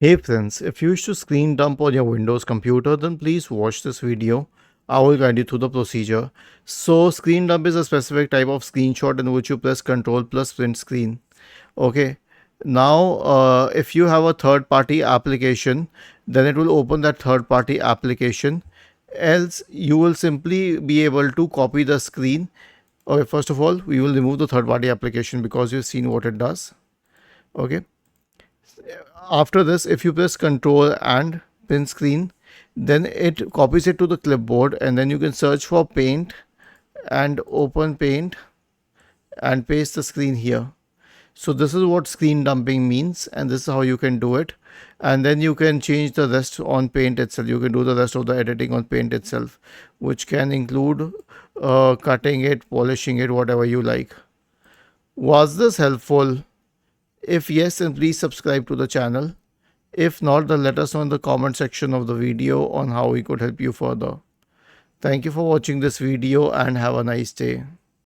Hey friends, if you wish to screen dump on your Windows computer, then please watch this video. I will guide you through the procedure. So, screen dump is a specific type of screenshot in which you press Ctrl plus print screen. Okay. Now, if you have a third party application, then it will open that third party application. Else, you will simply be able to copy the screen. Okay, first of all, we will remove the third party application because you've seen what it does. Okay. After this, if you press Ctrl and print screen, then it copies it to the clipboard, and then you can search for paint and open paint and paste the screen here. So this is what screen dumping means, and this is how you can do it. And then you can change the rest on paint itself. You can do the rest of the editing on paint itself, which can include cutting it, polishing it, whatever you like. Was this helpful? If yes, then please subscribe to the channel. If not, then let us know in the comment section of the video on how we could help you further. Thank you for watching this video and have a nice day.